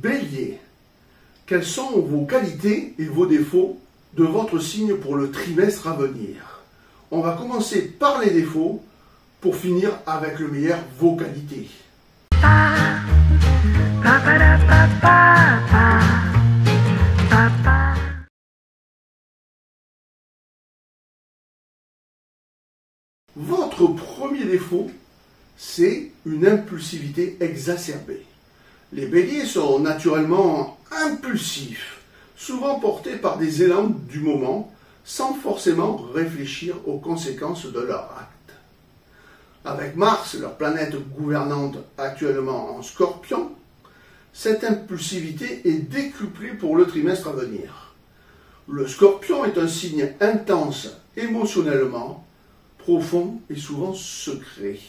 Bélier, quelles sont vos qualités et vos défauts de votre signe pour le trimestre à venir? On va commencer par les défauts pour finir avec le meilleur, vos qualités. Votre premier défaut, c'est une impulsivité exacerbée. Les béliers sont naturellement impulsifs, souvent portés par des élans du moment, sans forcément réfléchir aux conséquences de leur acte. Avec Mars, leur planète gouvernante actuellement en Scorpion, cette impulsivité est décuplée pour le trimestre à venir. Le Scorpion est un signe intense émotionnellement, profond et souvent secret.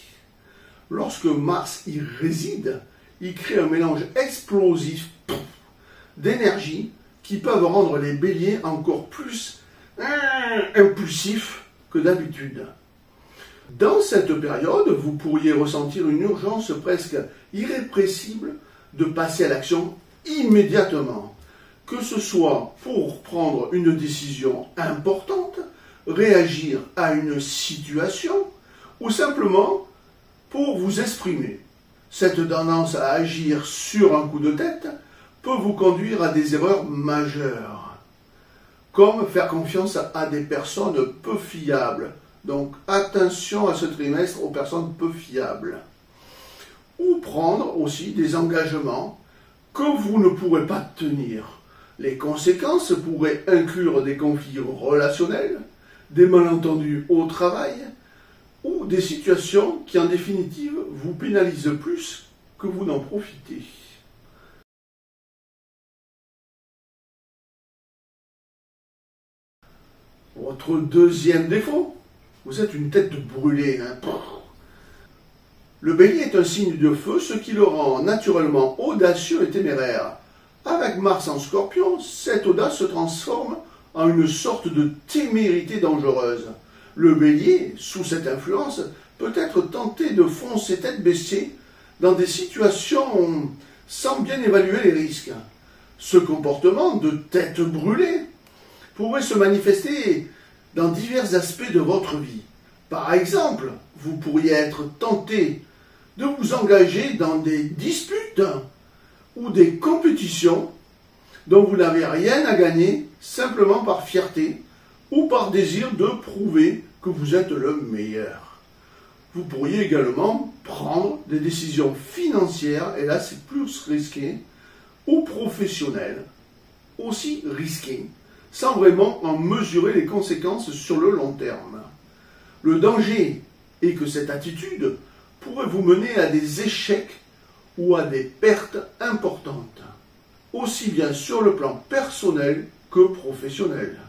Lorsque Mars y réside, il crée un mélange explosif d'énergie qui peuvent rendre les béliers encore plus impulsifs que d'habitude. Dans cette période, vous pourriez ressentir une urgence presque irrépressible de passer à l'action immédiatement, que ce soit pour prendre une décision importante, réagir à une situation ou simplement pour vous exprimer. Cette tendance à agir sur un coup de tête peut vous conduire à des erreurs majeures, comme faire confiance à des personnes peu fiables. Donc attention à ce trimestre aux personnes peu fiables. Ou prendre aussi des engagements que vous ne pourrez pas tenir. Les conséquences pourraient inclure des conflits relationnels, des malentendus au travail, ou des situations qui en définitive vous pénalisent plus que vous n'en profitez. Votre deuxième défaut, vous êtes une tête brûlée. Le bélier est un signe de feu, ce qui le rend naturellement audacieux et téméraire. Avec Mars en Scorpion, cette audace se transforme en une sorte de témérité dangereuse. Le bélier, sous cette influence, peut être tenté de foncer tête baissée dans des situations sans bien évaluer les risques. Ce comportement de tête brûlée pourrait se manifester dans divers aspects de votre vie. Par exemple, vous pourriez être tenté de vous engager dans des disputes ou des compétitions dont vous n'avez rien à gagner simplement par fierté ou par désir de prouver que vous êtes le meilleur. Vous pourriez également prendre des décisions financières, et là c'est plus risqué, ou professionnelles, aussi risquées, sans vraiment en mesurer les conséquences sur le long terme. Le danger est que cette attitude pourrait vous mener à des échecs ou à des pertes importantes, aussi bien sur le plan personnel que professionnel.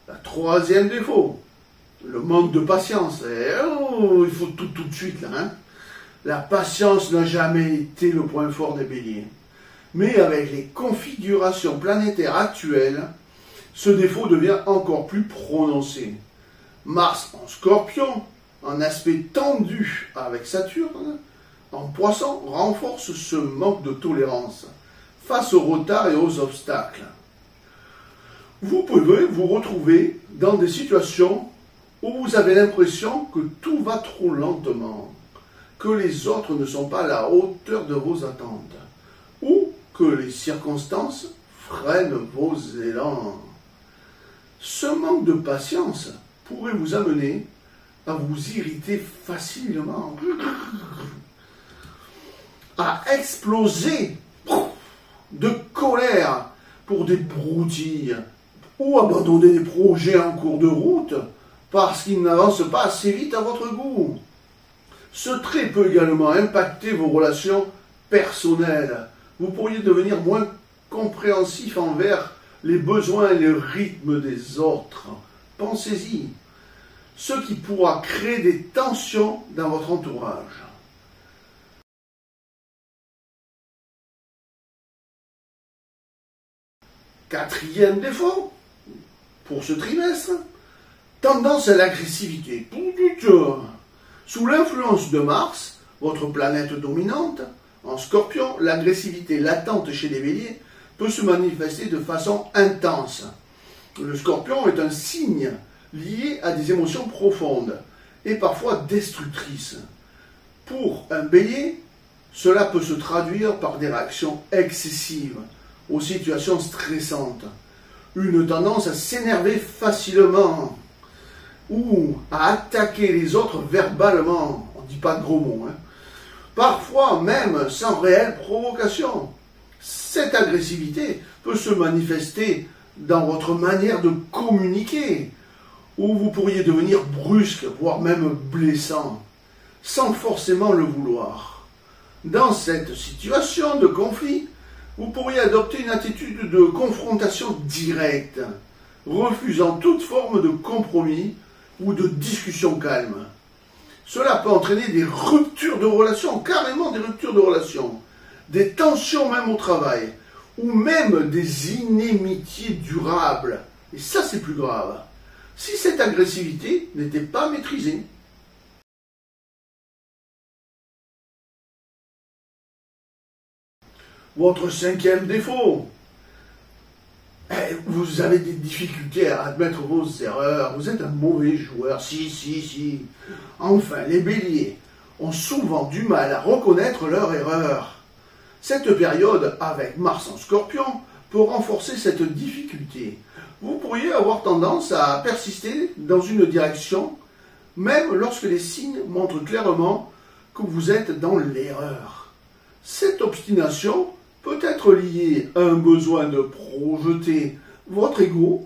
La troisième défaut, le manque de patience. Il faut tout de suite là. La patience n'a jamais été le point fort des béliers. Mais avec les configurations planétaires actuelles, ce défaut devient encore plus prononcé. Mars en Scorpion, en aspect tendu avec Saturne, en Poisson, renforce ce manque de tolérance face aux retards et aux obstacles. Vous pouvez vous retrouver dans des situations où vous avez l'impression que tout va trop lentement, que les autres ne sont pas à la hauteur de vos attentes, ou que les circonstances freinent vos élans. Ce manque de patience pourrait vous amener à vous irriter facilement, à exploser de colère pour des broutilles, ou abandonner des projets en cours de route parce qu'ils n'avancent pas assez vite à votre goût. Ce trait peut également impacter vos relations personnelles. Vous pourriez devenir moins compréhensif envers les besoins et le rythme des autres. Pensez-y. Ce qui pourra créer des tensions dans votre entourage. Quatrième défaut, pour ce trimestre, tendance à l'agressivité. Sous l'influence de Mars, votre planète dominante, en Scorpion, l'agressivité latente chez les Béliers peut se manifester de façon intense. Le Scorpion est un signe lié à des émotions profondes et parfois destructrices. Pour un Bélier, cela peut se traduire par des réactions excessives aux situations stressantes, une tendance à s'énerver facilement ou à attaquer les autres verbalement, on ne dit pas de gros mots, parfois même sans réelle provocation. Cette agressivité peut se manifester dans votre manière de communiquer, où vous pourriez devenir brusque, voire même blessant, sans forcément le vouloir. Dans cette situation de conflit, vous pourriez adopter une attitude de confrontation directe, refusant toute forme de compromis ou de discussion calme. Cela peut entraîner des ruptures de relations, carrément des ruptures de relations, des tensions même au travail, ou même des inimitiés durables. Et ça, c'est plus grave. Si cette agressivité n'était pas maîtrisée. Votre cinquième défaut, vous avez des difficultés à admettre vos erreurs, vous êtes un mauvais joueur, si. Enfin, les béliers ont souvent du mal à reconnaître leurs erreurs. Cette période, avec Mars en Scorpion, peut renforcer cette difficulté. Vous pourriez avoir tendance à persister dans une direction, même lorsque les signes montrent clairement que vous êtes dans l'erreur. Cette obstination peut être liée à un besoin de projeter votre ego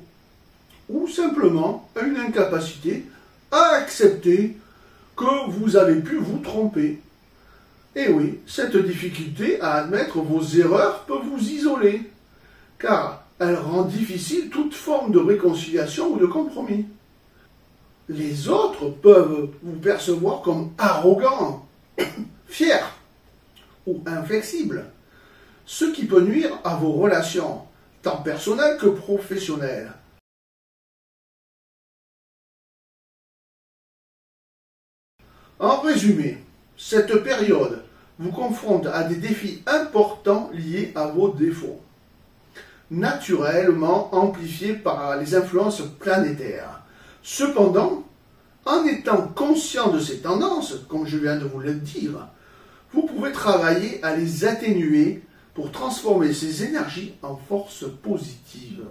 ou simplement à une incapacité à accepter que vous avez pu vous tromper. Et oui, cette difficulté à admettre vos erreurs peut vous isoler, car elle rend difficile toute forme de réconciliation ou de compromis. Les autres peuvent vous percevoir comme arrogant, fier ou inflexible, ce qui peut nuire à vos relations, tant personnelles que professionnelles. En résumé, cette période vous confronte à des défis importants liés à vos défauts, naturellement amplifiés par les influences planétaires. Cependant, en étant conscient de ces tendances, comme je viens de vous le dire, vous pouvez travailler à les atténuer pour transformer ces énergies en force positive.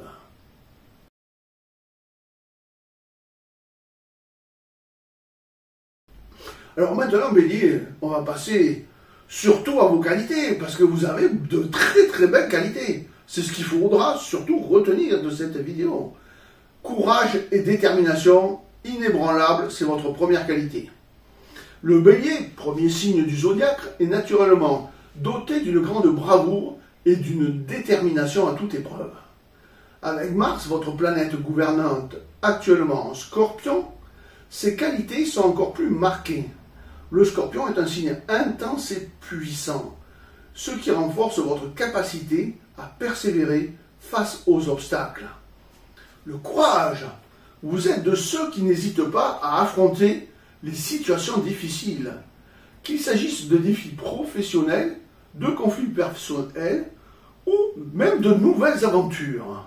Alors maintenant, Bélier, on va passer surtout à vos qualités, parce que vous avez de très très belles qualités. C'est ce qu'il faudra surtout retenir de cette vidéo. Courage et détermination, inébranlable, c'est votre première qualité. Le Bélier, premier signe du zodiaque, est naturellement doté d'une grande bravoure et d'une détermination à toute épreuve. Avec Mars, votre planète gouvernante, actuellement en Scorpion, ces qualités sont encore plus marquées. Le Scorpion est un signe intense et puissant, ce qui renforce votre capacité à persévérer face aux obstacles. Le courage, vous êtes de ceux qui n'hésitent pas à affronter les situations difficiles, qu'il s'agisse de défis professionnels, de conflits personnels ou même de nouvelles aventures.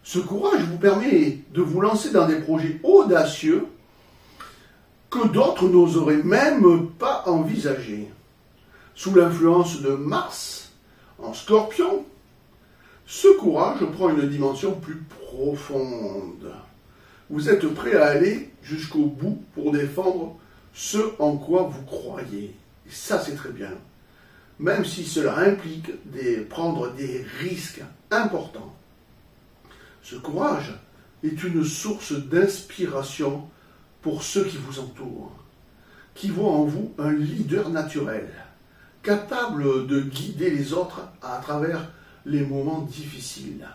Ce courage vous permet de vous lancer dans des projets audacieux que d'autres n'oseraient même pas envisager. Sous l'influence de Mars, en Scorpion, ce courage prend une dimension plus profonde. Vous êtes prêt à aller jusqu'au bout pour défendre ce en quoi vous croyez. Et ça, c'est très bien. Même si cela implique de prendre des risques importants. Ce courage est une source d'inspiration pour ceux qui vous entourent, qui voient en vous un leader naturel, capable de guider les autres à travers les moments difficiles.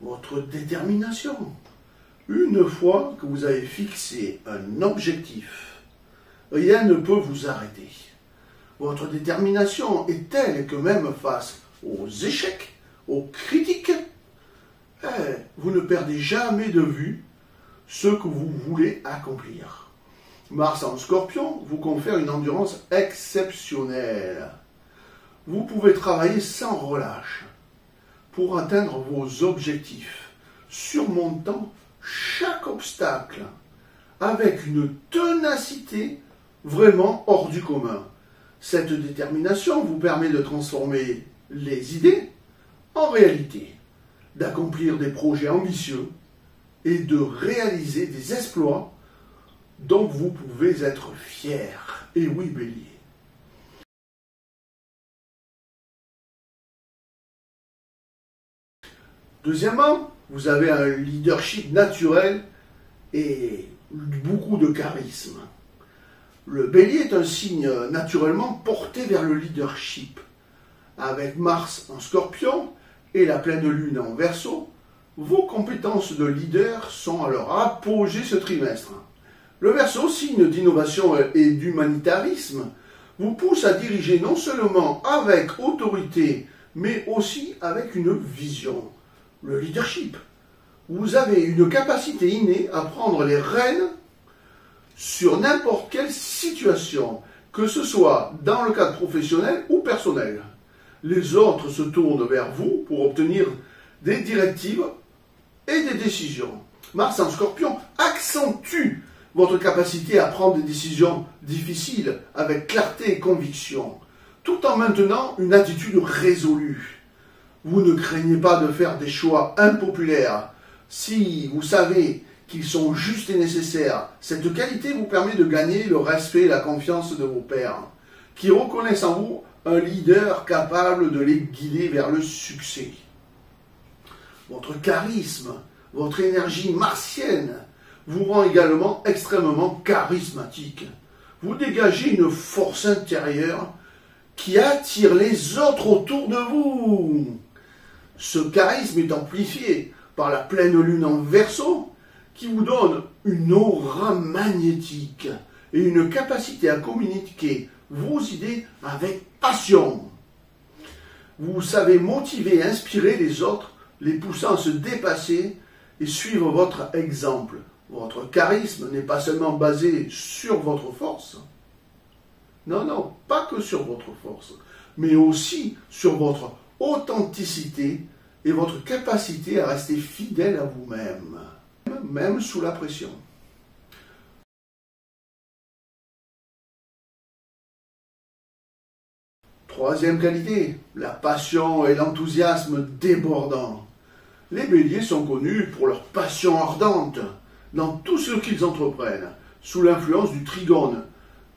Votre détermination, une fois que vous avez fixé un objectif, rien ne peut vous arrêter. Votre détermination est telle que même face aux échecs, aux critiques, vous ne perdez jamais de vue ce que vous voulez accomplir. Mars en Scorpion vous confère une endurance exceptionnelle. Vous pouvez travailler sans relâche pour atteindre vos objectifs, surmontant chaque obstacle avec une ténacité vraiment hors du commun. Cette détermination vous permet de transformer les idées en réalité, d'accomplir des projets ambitieux et de réaliser des exploits dont vous pouvez être fier. Et oui, Bélier. Deuxièmement, vous avez un leadership naturel et beaucoup de charisme. Le Bélier est un signe naturellement porté vers le leadership. Avec Mars en Scorpion et la pleine lune en Verseau, vos compétences de leader sont à leur apogée ce trimestre. Le Verseau, signe d'innovation et d'humanitarisme, vous pousse à diriger non seulement avec autorité, mais aussi avec une vision. Le leadership. Vous avez une capacité innée à prendre les rênes sur n'importe quelle situation, que ce soit dans le cadre professionnel ou personnel. Les autres se tournent vers vous pour obtenir des directives et des décisions. Mars en Scorpion accentue votre capacité à prendre des décisions difficiles avec clarté et conviction, tout en maintenant une attitude résolue. Vous ne craignez pas de faire des choix impopulaires si vous savez qu'ils sont justes et nécessaires. Cette qualité vous permet de gagner le respect et la confiance de vos pairs, qui reconnaissent en vous un leader capable de les guider vers le succès. Votre charisme, votre énergie martienne vous rend également extrêmement charismatique. Vous dégagez une force intérieure qui attire les autres autour de vous. Ce charisme est amplifié par la pleine lune en Verseau, qui vous donne une aura magnétique et une capacité à communiquer vos idées avec passion. Vous savez motiver et inspirer les autres, les poussant à se dépasser et suivre votre exemple. Votre charisme n'est pas seulement basé sur votre force. Non, pas que sur votre force, mais aussi sur votre authenticité et votre capacité à rester fidèle à vous-même, même sous la pression. Troisième qualité, la passion et l'enthousiasme débordant. Les béliers sont connus pour leur passion ardente dans tout ce qu'ils entreprennent. Sous l'influence du trigone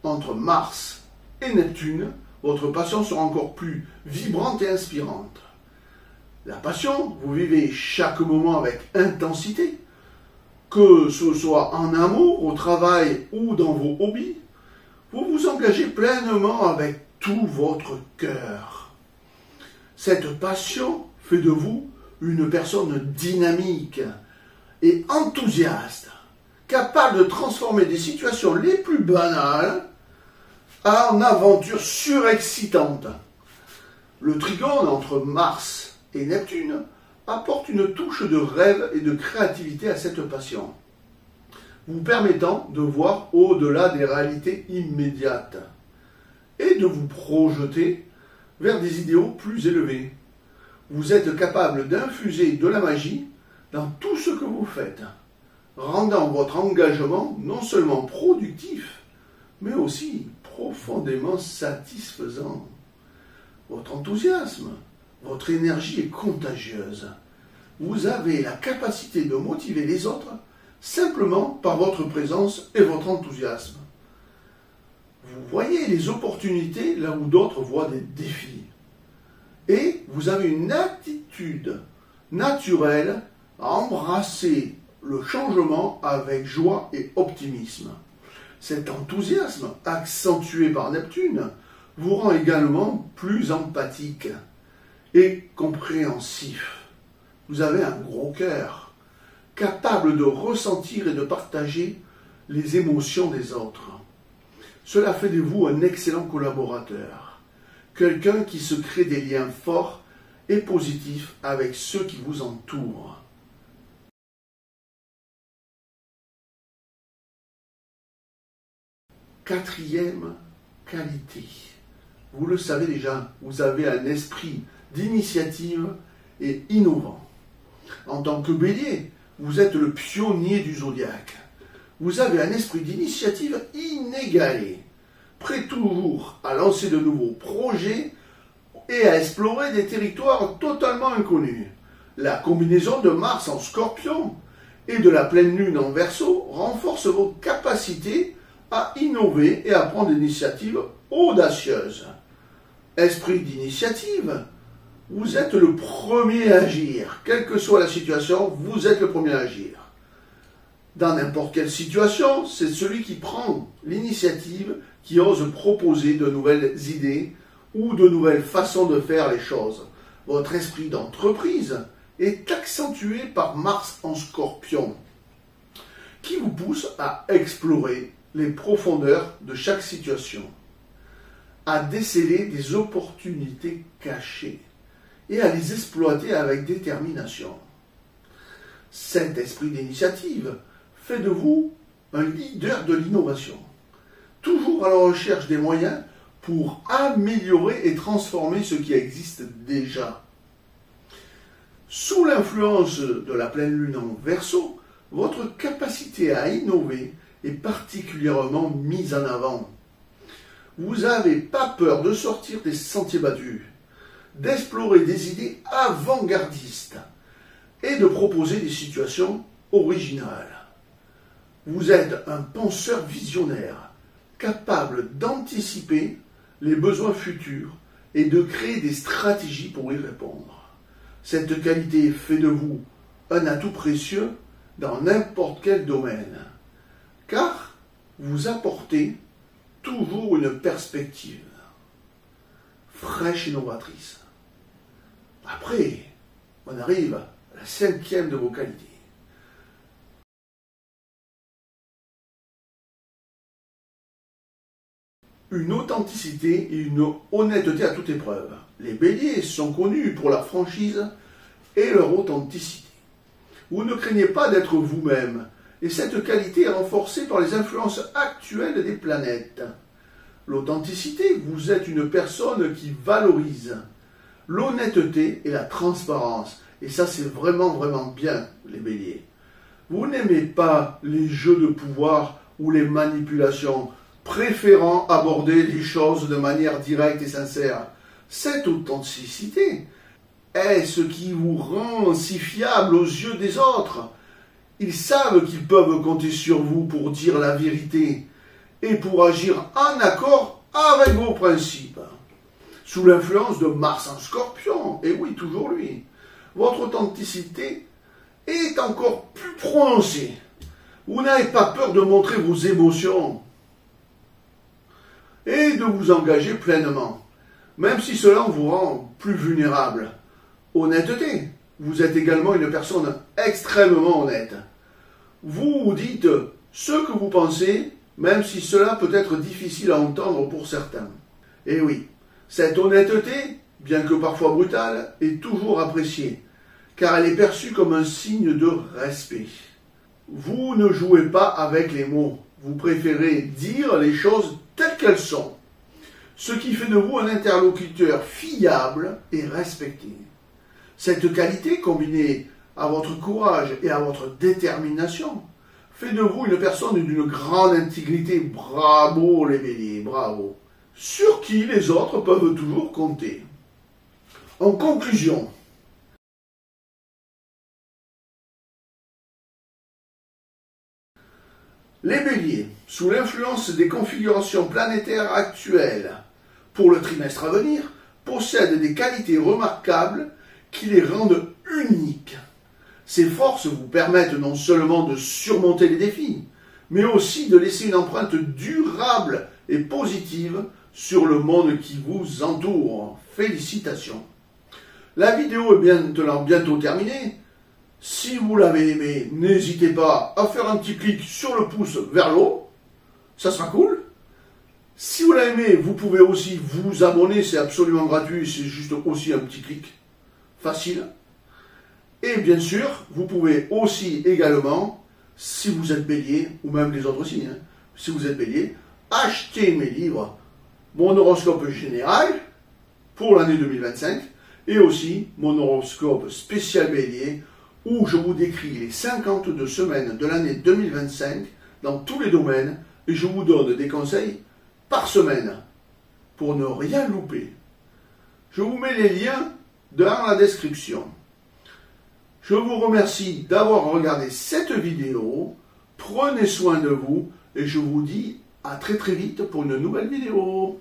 entre Mars et Neptune, votre passion sera encore plus vibrante et inspirante. La passion, vous vivez chaque moment avec intensité, que ce soit en amour, au travail ou dans vos hobbies. Vous vous engagez pleinement avec tout votre cœur. Cette passion fait de vous une personne dynamique et enthousiaste, capable de transformer des situations les plus banales en aventures surexcitantes. Le trigone entre Mars et Neptune apporte une touche de rêve et de créativité à cette passion, vous permettant de voir au-delà des réalités immédiates et de vous projeter vers des idéaux plus élevés. Vous êtes capable d'infuser de la magie dans tout ce que vous faites, rendant votre engagement non seulement productif, mais aussi profondément satisfaisant. Votre enthousiasme, votre énergie est contagieuse. Vous avez la capacité de motiver les autres simplement par votre présence et votre enthousiasme. Vous voyez les opportunités là où d'autres voient des défis. Et vous avez une attitude naturelle à embrasser le changement avec joie et optimisme. Cet enthousiasme, accentué par Neptune, vous rend également plus empathique et compréhensif. Vous avez un gros cœur, capable de ressentir et de partager les émotions des autres. Cela fait de vous un excellent collaborateur, quelqu'un qui se crée des liens forts et positifs avec ceux qui vous entourent. Quatrième qualité. Vous le savez déjà, vous avez un esprit d'initiative et innovant. En tant que bélier, vous êtes le pionnier du zodiaque. Vous avez un esprit d'initiative inégalé, prêt toujours à lancer de nouveaux projets et à explorer des territoires totalement inconnus. La combinaison de Mars en Scorpion et de la pleine lune en Verseau renforce vos capacités à innover et à prendre des initiatives audacieuses. Esprit d'initiative, vous êtes le premier à agir. Quelle que soit la situation, vous êtes le premier à agir. Dans n'importe quelle situation, c'est celui qui prend l'initiative qui ose proposer de nouvelles idées ou de nouvelles façons de faire les choses. Votre esprit d'entreprise est accentué par Mars en Scorpion, qui vous pousse à explorer les profondeurs de chaque situation, à déceler des opportunités cachées et à les exploiter avec détermination. Cet esprit d'initiative fait de vous un leader de l'innovation, toujours à la recherche des moyens pour améliorer et transformer ce qui existe déjà. Sous l'influence de la pleine lune en Verseau, votre capacité à innover est particulièrement mise en avant. Vous n'avez pas peur de sortir des sentiers battus, d'explorer des idées avant-gardistes et de proposer des situations originales. Vous êtes un penseur visionnaire, capable d'anticiper les besoins futurs et de créer des stratégies pour y répondre. Cette qualité fait de vous un atout précieux dans n'importe quel domaine, car vous apportez toujours une perspective fraîche et novatrice. Après, on arrive à la cinquième de vos qualités. Une authenticité et une honnêteté à toute épreuve. Les béliers sont connus pour leur franchise et leur authenticité. Vous ne craignez pas d'être vous-même, et cette qualité est renforcée par les influences actuelles des planètes. L'authenticité, vous êtes une personne qui valorise l'honnêteté et la transparence. Et ça, c'est vraiment, vraiment bien, les béliers. Vous n'aimez pas les jeux de pouvoir ou les manipulations, préférant aborder les choses de manière directe et sincère. Cette authenticité est ce qui vous rend si fiable aux yeux des autres. Ils savent qu'ils peuvent compter sur vous pour dire la vérité et pour agir en accord avec vos principes. Sous l'influence de Mars en Scorpion, et oui, toujours lui, votre authenticité est encore plus prononcée. Vous n'avez pas peur de montrer vos émotions et de vous engager pleinement, même si cela vous rend plus vulnérable. Honnêteté, vous êtes également une personne extrêmement honnête. Vous dites ce que vous pensez, même si cela peut être difficile à entendre pour certains. Et oui, cette honnêteté, bien que parfois brutale, est toujours appréciée, car elle est perçue comme un signe de respect. Vous ne jouez pas avec les mots, vous préférez dire les choses telles qu'elles sont, ce qui fait de vous un interlocuteur fiable et respecté. Cette qualité, combinée à votre courage et à votre détermination, fait de vous une personne d'une grande intégrité. Bravo les béliers, bravo, sur qui les autres peuvent toujours compter. En conclusion, les béliers, sous l'influence des configurations planétaires actuelles pour le trimestre à venir, possèdent des qualités remarquables qui les rendent uniques. Ces forces vous permettent non seulement de surmonter les défis, mais aussi de laisser une empreinte durable et positive sur le monde qui vous entoure. Félicitations. La vidéo est bientôt terminée. Si vous l'avez aimé, n'hésitez pas à faire un petit clic sur le pouce vers le haut. Ça sera cool. Si vous l'avez aimé, vous pouvez aussi vous abonner. C'est absolument gratuit. C'est juste aussi un petit clic. Facile. Et bien sûr, vous pouvez aussi également, si vous êtes bélier, ou même les autres signes, si vous êtes bélier, acheter mes livres, mon horoscope général pour l'année 2025 et aussi mon horoscope spécial bélier où je vous décris les 52 semaines de l'année 2025 dans tous les domaines et je vous donne des conseils par semaine pour ne rien louper. Je vous mets les liens dans la description. Je vous remercie d'avoir regardé cette vidéo. Prenez soin de vous et je vous dis à très vite pour une nouvelle vidéo.